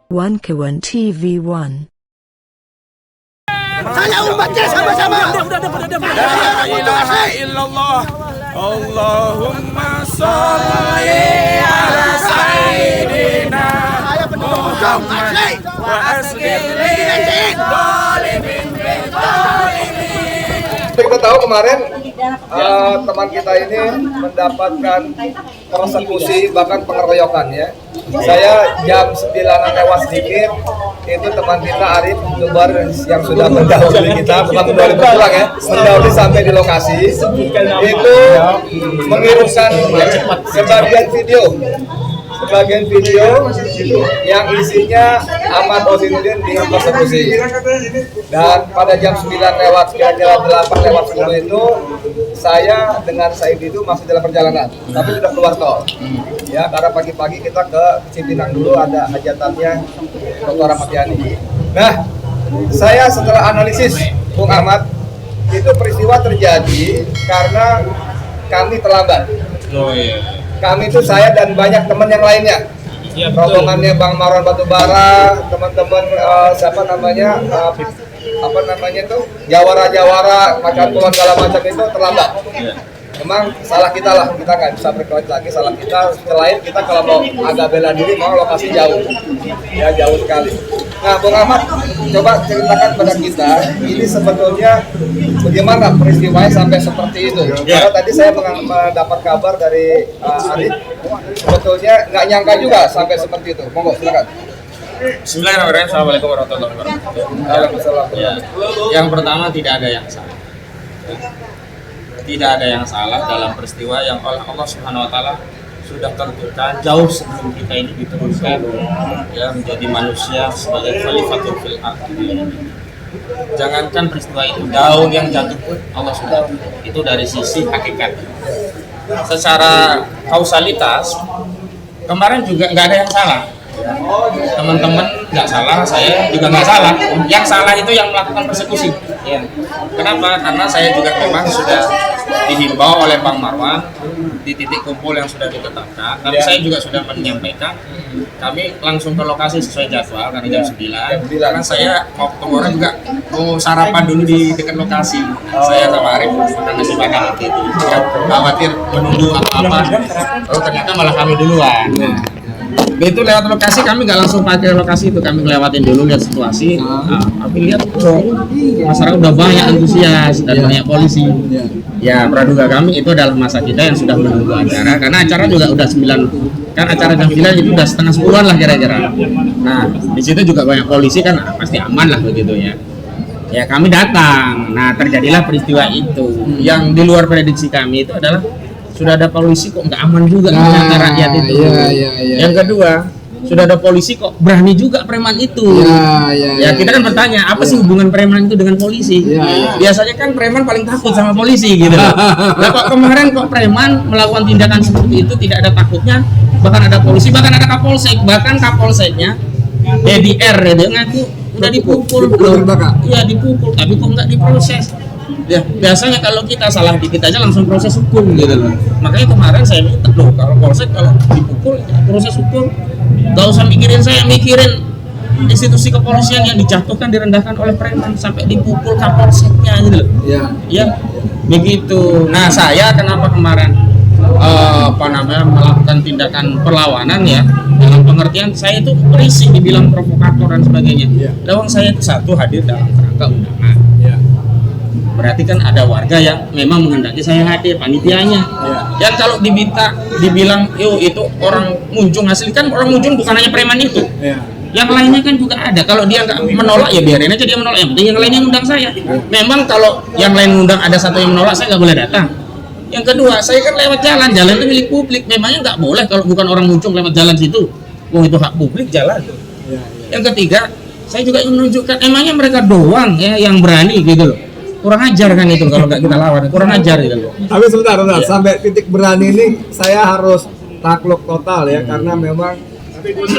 One Kawan TV1. Saya umatnya sama-sama. La ilaha illallah. Allahumma sholli ala sayyidina Muhammad wa asghir lil zalimin bil zalimin. Kita tahu kemarin teman kita ini mendapatkan persekusi bahkan pengeroyokan ya. Saya jam 9 lewat sedikit itu teman kita Arif Zubar yang sudah mendahului kita, bukan mendahului pulang ya, mendahului sampai di lokasi itu mengirimkan sebagian video yang isinya Ahmad Osinuddin dengan persekusi. Dan pada jam 9 lewat kira-kira 8 lewat 10 itu saya dengan Said itu masih dalam perjalanan, tapi sudah keluar tol. Ya, karena pagi-pagi kita ke Cipinang dulu ada hajatannya Dr. Ahmad Yani. Nah, saya setelah analisis Bung Ahmad, itu peristiwa terjadi karena kami terlambat. Oh iya. Kami itu saya dan banyak teman yang lainnya. Iya, rombongannya Bang Marwan Batubara, teman-teman Jawara, macam tuan segala macam itu terlambat. Memang salah kita lah, kita nggak bisa berkelit lagi, salah kita. Selain kita kalau mau agak bela diri, mau lokasi jauh, ya jauh sekali. Nah, Bung Ahmad, coba ceritakan pada kita, ini sebetulnya bagaimana peristiwanya sampai seperti itu. Karena tadi saya mendapat kabar dari Arif, sebetulnya nggak nyangka juga sampai seperti itu. Monggo, silakan. Bismillahirrahmanirrahim. Assalamualaikum warahmatullahi wabarakatuh. Ya. Yang pertama, tidak ada yang salah. Tidak ada yang salah dalam peristiwa yang oleh Allah Subhanahu wa taala sudah tentukan jauh sebelum kita ini diturunkan ya menjadi manusia sebagai khalifatul fil ardi. Jangankan peristiwa itu, daun yang jatuh pun Allah sudah, itu dari sisi hakikat. Secara kausalitas kemarin juga nggak ada yang salah. Teman-teman nggak salah, saya juga nggak salah. Yang salah itu yang melakukan persekusi. Ya. Kenapa? Karena saya juga memang sudah dihimbau oleh Bang Marwan di titik kumpul yang sudah ditetapkan. Tapi saya juga sudah menyampaikan kami langsung ke lokasi sesuai jadwal karena jam 9. Karena saya mau ketemu orang juga mau sarapan dulu di dekat lokasi. Saya sama Arif makan nasi padang waktu itu. Khawatir menunggu apa-apa. Oh ternyata malah kami duluan. Begitu lewat lokasi, kami nggak langsung pakai lokasi itu, kami ngelewatin dulu lihat situasi. Kami lihat masyarakat udah banyak antusias dan banyak polisi. Ya praduga kami itu adalah masa kita yang sudah menunggu acara, karena acara juga udah 9, kan acara jam 9 itu udah setengah 10-an lah kira-kira. Nah di situ juga banyak polisi kan, pasti aman lah begitu ya. Ya kami datang, nah terjadilah peristiwa itu. Yang di luar prediksi kami itu adalah sudah ada polisi kok nggak aman juga ternyata rakyat itu. Yang kedua, sudah ada polisi kok berani juga preman itu. Ya kita kan bertanya, apa sih hubungan preman itu dengan polisi? Biasanya kan preman paling takut sama polisi gitu. Nah kok kemarin kok preman melakukan tindakan seperti itu tidak ada takutnya, bahkan ada polisi, bahkan ada kapolsek, bahkan kapolseknya DDR dia ngaku udah dipukul. Iya dipukul, tapi kok nggak diproses. Ya, biasanya kalau kita salah dikit aja langsung proses hukum gitu loh. Makanya kemarin saya minta loh, kalau polsek kalau dipukul ya proses hukum. Gak usah mikirin saya, mikirin institusi kepolisian yang dijatuhkan, direndahkan oleh preman sampai dipukul kapolseknya gitu loh. Ya, begitu. Nah, saya kenapa kemarin melakukan tindakan perlawanan ya, dalam pengertian saya itu berisik dibilang provokator dan sebagainya. Lawang saya itu satu hadir dalam kerangka undangan. Berarti kan ada warga yang memang menghendaki saya hadir, panitianya. Yang kalau dibilang, yo itu orang Munjung asli, kan orang Munjung bukan hanya preman itu. Yang lainnya kan juga ada. Kalau dia nggak menolak ya biarin aja dia menolak. Yang penting yang lainnya ngundang saya. Memang kalau yang lain ngundang ada satu yang menolak, saya nggak boleh datang. Yang kedua, saya kan lewat jalan itu milik publik. Memangnya nggak boleh kalau bukan orang Munjung lewat jalan situ. Wong itu hak publik jalan. Yang ketiga, saya juga ingin menunjukkan emangnya mereka doang ya yang berani gitu loh. Kurang ajar kan itu kalau nggak kita lawan, kurang ajar gitu loh. Tapi sebentar, sampai titik berani ini saya harus takluk total ya, karena memang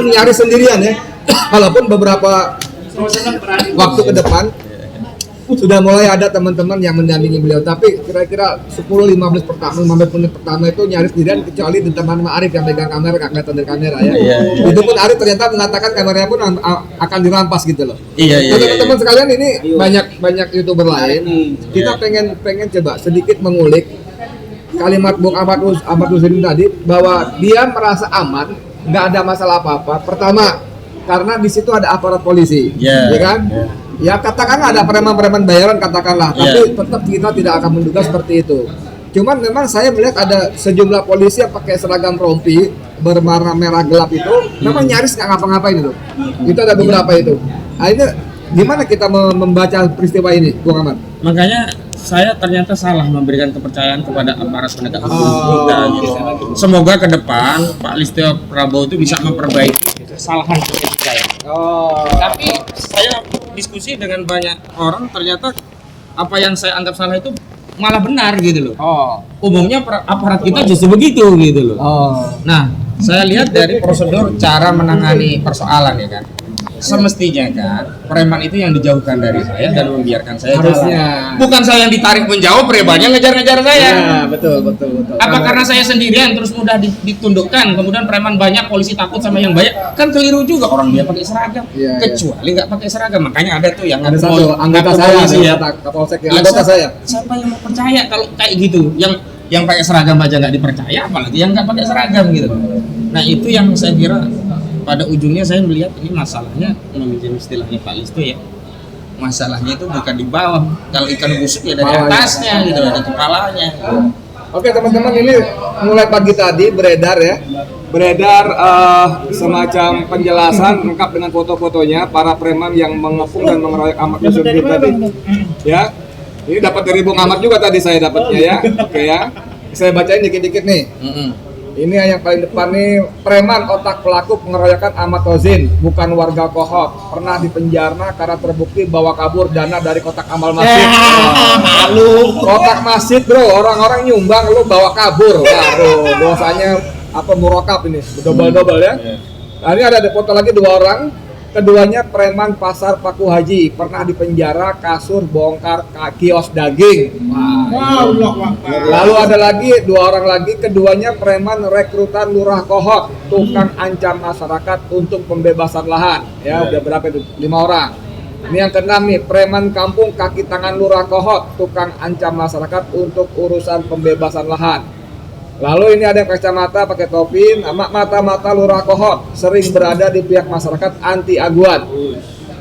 nyaris sendirian ya. Walaupun beberapa waktu ke depan sudah mulai ada teman-teman yang mendampingi beliau, tapi kira-kira 10-15 menit pertama itu nyaris tidak, kecuali di teman Arif yang pegang kamera, nggak kelihatan dari kamera ya. Itu pun Arif ternyata mengatakan kameranya pun akan dirampas gitu loh. Teman-teman sekalian, ini banyak YouTuber lain. Kita pengen coba sedikit mengulik kalimat Bung Ahmad Husaini tadi, bahwa dia merasa aman, nggak ada masalah apa-apa. Pertama, karena di situ ada aparat polisi, ya kan? Ya katakanlah ada preman-preman bayaran katakanlah, tapi tetap kita tidak akan menduga seperti itu. Cuman memang saya melihat ada sejumlah polisi yang pakai seragam rompi berwarna merah gelap itu, memang nyaris nggak ngapa-ngapain itu. Itu ada beberapa itu. Akhirnya gimana kita membaca peristiwa ini, Bung Ahmad? Makanya saya ternyata salah memberikan kepercayaan kepada aparat penegak hukum kita gitu. Semoga ke depan Pak Listio Prabowo itu bisa memperbaiki kesalahan saya. Tapi saya diskusi dengan banyak orang, ternyata apa yang saya anggap salah itu malah benar gitu loh. Umumnya aparat kita justru begitu gitu loh. Nah, saya lihat dari prosedur cara menangani persoalan ya kan. Semestinya kan preman itu yang dijauhkan dari saya dan membiarkan saya harusnya. Bukan saya yang ditarik menjauh, premannya ngejar-ngejar saya. Ya, betul. Apa karena saya sendirian terus mudah ditundukkan, kemudian preman banyak, polisi takut sama yang banyak? Kan keliru juga, orang dia pakai seragam. Kecuali nggak pakai seragam. Makanya ada tuh yang ada satu anggota saya, anggota saya. Siapa yang mau percaya kalau kayak gitu? Yang pakai seragam aja nggak dipercaya, apalagi yang nggak pakai seragam gitu. Nah, itu yang saya kira pada ujungnya saya melihat ini masalahnya, meminjam istilahnya Pak Listio ya, masalahnya itu bukan di bawah. Kalau ikan busuk ya dari atasnya gitu, dari kepalanya. Oke teman-teman, ini mulai pagi tadi beredar semacam penjelasan lengkap dengan foto-fotonya para preman yang mengepung dan mengeroyok Ahmad Husaini tadi. Ya, ini dapat dari Bung Ahmad juga tadi saya dapatnya ya. Oke ya, saya bacain dikit-dikit nih. Ini yang paling depan nih, preman otak pelaku pengeroyokan Ahmad Husaini, bukan warga Kohot, pernah dipenjara karena terbukti bawa kabur dana dari kotak amal masjid. Lalu kotak masjid bro, orang-orang nyumbang, lu bawa kabur. Waduh, dosanya apa murokap ini, double ya. Nah, ini ada foto lagi dua orang, keduanya preman pasar Paku Haji, pernah dipenjara kasur bongkar kios daging. Lalu ada lagi dua orang lagi, keduanya preman rekrutan lurah Kohot, tukang ancam masyarakat untuk pembebasan lahan. Ya, udah berapa itu? 5 orang. Ini yang keenam nih, preman kampung kaki tangan lurah Kohot, tukang ancam masyarakat untuk urusan pembebasan lahan. Lalu ini ada yang kacamata pakai topi, mata-mata lurah Kohot, sering berada di pihak masyarakat anti aguan.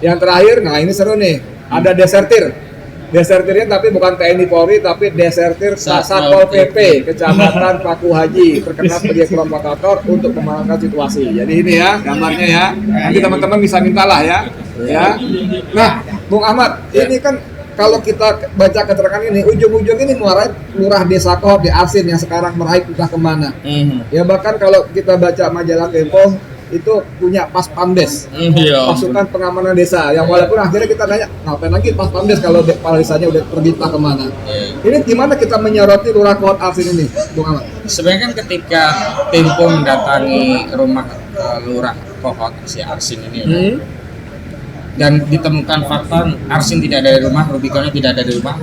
Yang terakhir, nah ini seru nih, ada desertirnya tapi bukan TNI Polri, tapi desertir Satpol PP Kecamatan Paku Haji, terkenal sebagai provokator untuk memenangkan situasi. Jadi ini ya gambarnya ya, nanti teman-teman bisa mintalah ya. Nah, Bung Ahmad, ini kan kalau kita baca keterangan ini, ujung-ujung ini meraih lurah desa Kohot di Arsin yang sekarang meraih entah kemana. Ya bahkan kalau kita baca majalah Tempo itu punya pas pamdes, pasukan pengamanan desa, yang walaupun akhirnya kita nanya ngapain lagi pas pamdes kalau kepala desanya udah pergi entah kemana. Ini gimana kita menyoroti lurah Kohot Arsin ini, Bung Ahmad? Sebenarnya kan ketika Tempo mendatangi rumah lurah Kohot si Arsin ini dan ditemukan fakta Arsin tidak ada di rumah, Rubiconnya tidak ada di rumah,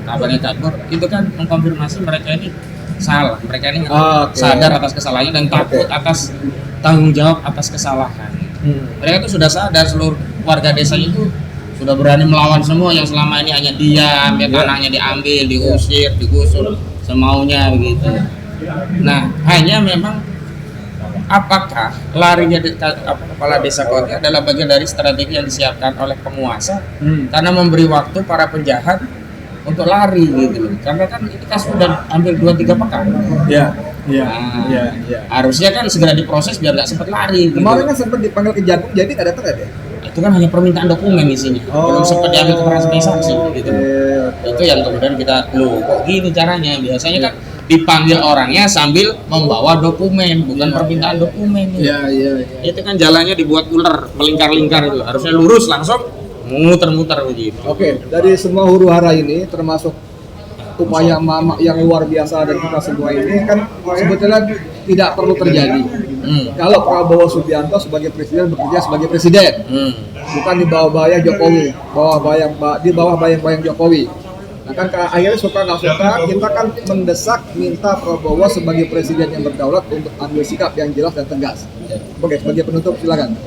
kabarnya kabur, itu kan mengkonfirmasi mereka ini salah, mereka ini sadar atas kesalahannya dan takut atas tanggung jawab atas kesalahan. Mereka itu sudah sadar, seluruh warga desa itu sudah berani melawan semua yang selama ini hanya diam, ya tanahnya diambil, diusir, digusur semaunya begitu. Nah, hanya memang apakah larinya kepala desa Kohot adalah bagian dari strategi yang disiapkan oleh penguasa karena memberi waktu para penjahat untuk lari gitu loh. Karena kan itu kasus sudah hampir 2-3 pekan. Harusnya kan segera diproses biar nggak sempat lari. Kemarin kan sempat dipanggil ke Jagung, jadi nggak datang ya? Itu kan hanya permintaan dokumen isinya, belum sempat diambil keterangan sebagai saksi gitu. Itu yang kemudian kita kok gini caranya. Biasanya kan dipanggil orangnya sambil membawa dokumen, bukan permintaan dokumen. Itu kan jalannya dibuat ular, melingkar-lingkar itu. Harusnya lurus langsung muter-muter begitu. Oke, dari semua huru hara ini termasuk upaya Mama yang luar biasa dan kita semua ini kan sebetulnya tidak perlu terjadi. Kalau Prabowo Subianto sebagai presiden bekerja sebagai presiden, bukan di bawah bayang Jokowi, di bawah bayang-bayang Jokowi. Nah kan akhirnya suka nggak suka, kita kan mendesak minta Prabowo sebagai presiden yang berdaulat untuk ambil sikap yang jelas dan tegas. Oke, sebagai penutup silakan.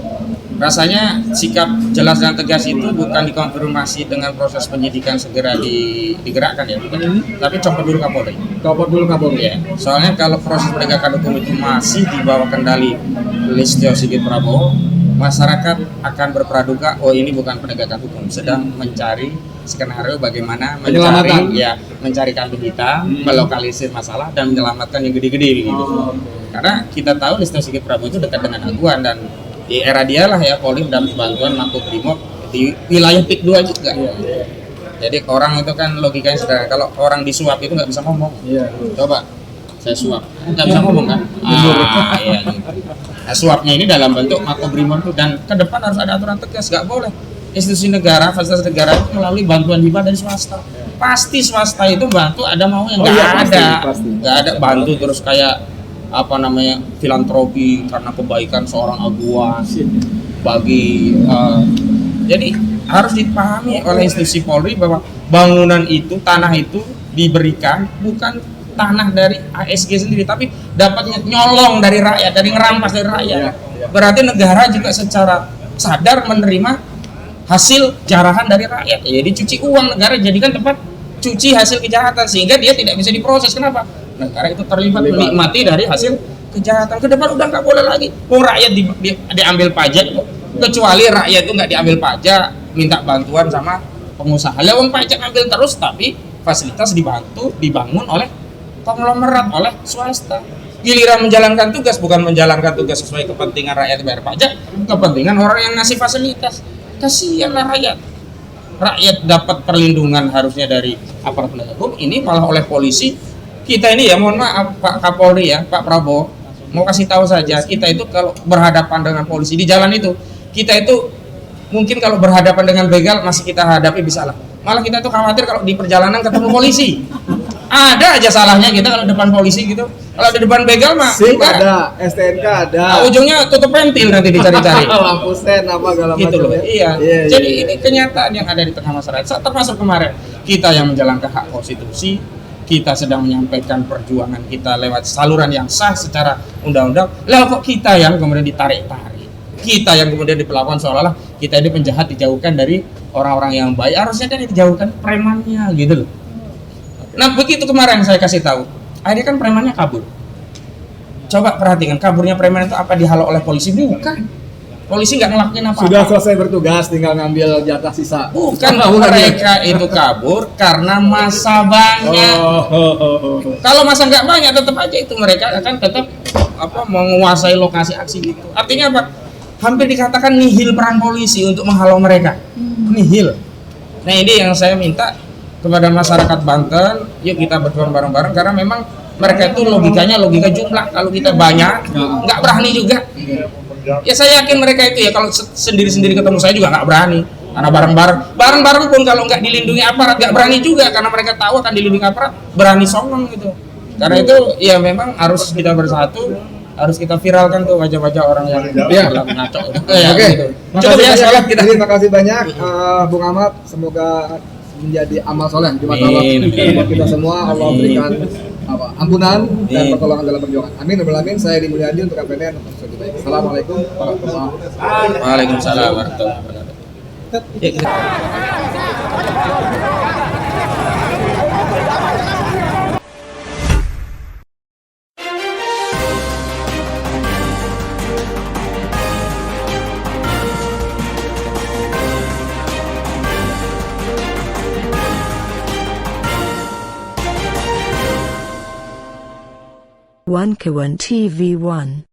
Rasanya sikap jelas dan tegas itu bukan dikonfirmasi dengan proses penyidikan segera digerakkan ya, bukan. Tapi copot dulu Kapolri. Copot dulu Kapolri. Ya. Soalnya kalau proses penegakan hukum itu masih di bawah kendali Listio Sigit Prabowo, masyarakat akan berpraduga, oh ini bukan penegakan hukum, sedang mencari skenario bagaimana mencari kambing hitam, melokalisir masalah dan menyelamatkan yang gede-gede gitu. Karena kita tahu Listio Sigit Prabowo itu dekat dengan Aguan dan di era dialah ya Polri mendapat bantuan Makobrimob di wilayah PIK 2 juga. Jadi orang itu kan logikanya sederhana, kalau orang disuap itu nggak bisa ngomong. Coba saya suap, nggak bisa ngomong kan? Iya. Nah, suapnya ini dalam bentuk Makobrimob itu, dan ke depan harus ada aturan tegas, nggak boleh institusi negara, fasilitas negara itu melalui bantuan hibah dari swasta. Pasti swasta itu bantu ada mau yang nggak ada bantu terus kayak filantropi karena kebaikan seorang Aguan bagi jadi harus dipahami oleh institusi Polri bahwa bangunan itu, tanah itu diberikan bukan tanah dari ASG sendiri, tapi dapat nyolong dari rakyat, dari ngerampas dari rakyat. Berarti negara juga secara sadar menerima hasil jarahan dari rakyat. Jadi cuci uang negara jadikan tempat cuci hasil kejahatan sehingga dia tidak bisa diproses. Kenapa? Negara itu terlibat menikmati dari hasil kejahatan. Ke depan udah nggak boleh lagi. Rakyat diambil pajak, kecuali rakyat itu nggak diambil pajak, minta bantuan sama pengusaha. Uang pajak ambil terus, tapi fasilitas dibangun oleh konglomerat, oleh swasta. Giliran menjalankan tugas, bukan menjalankan tugas sesuai kepentingan rakyat bayar pajak, kepentingan orang yang ngasih fasilitas. Kasihanlah rakyat. Rakyat dapat perlindungan harusnya dari aparat penegak hukum, ini malah oleh polisi. Kita ini ya, mohon maaf Pak Kapolri ya, Pak Prabowo, mau kasih tahu saja, kita itu kalau berhadapan dengan polisi di jalan itu, kita itu mungkin kalau berhadapan dengan begal masih kita hadapi bisa lah. Malah kita tuh khawatir kalau di perjalanan ketemu polisi. Ada aja salahnya kita kalau depan polisi gitu. Kalau di depan begal mah SIM ada, STNK ada. Ujungnya tutup pentil nanti dicari-cari. Lampu sen apa segala gitu macam. Loh. Iya. Jadi ini kenyataan yang ada di tengah masyarakat. Termasuk kemarin kita yang menjalankan hak konstitusi, kita sedang menyampaikan perjuangan kita lewat saluran yang sah secara undang-undang. Lah kok kita yang kemudian ditarik-tarik? Kita yang kemudian diperlakukan seolah-olah kita ini penjahat, dijauhkan dari orang-orang yang baik. Harusnya kan dijauhkan premannya gitu loh. Nah begitu kemarin saya kasih tahu, akhirnya kan premannya kabur. Coba perhatikan, kaburnya preman itu apa dihalau oleh polisi? Bukan. Polisi nggak ngelakuin apa-apa. Sudah selesai bertugas, tinggal ngambil jatah sisa. Bukan, mereka itu kabur karena masa banyak. Kalau masa nggak banyak, tetap aja itu mereka akan tetap menguasai lokasi aksi gitu. Artinya apa? Hampir dikatakan nihil peran polisi untuk menghalau mereka. Nihil. Nah ini yang saya minta kepada masyarakat Banten, yuk kita berjuang bareng-bareng, karena memang mereka itu logikanya logika jumlah. Kalau kita banyak, nggak berani juga. Ya saya yakin mereka itu ya kalau sendiri-sendiri ketemu saya juga nggak berani. Karena bareng-bareng pun kalau nggak dilindungi aparat nggak berani juga, karena mereka tahu akan dilindungi aparat, berani songong gitu. Karena itu ya memang harus kita bersatu, harus kita viralkan tuh wajah-wajah orang yang ngaco. Oke. Gitu. Cukup ya soalnya kita. Terima kasih banyak Bung Ahmad, semoga menjadi amal soleh di mata Allah buat kita semua. Allah berikan ampunan dan pertolongan dalam perjuangan. Amin. Amin. Saya Dimulyadi untuk KPN. Assalamualaikum warahmatullahi wabarakatuh. Waalaikumsalam warahmatullahi wabarakatuh. One Kawan TV 1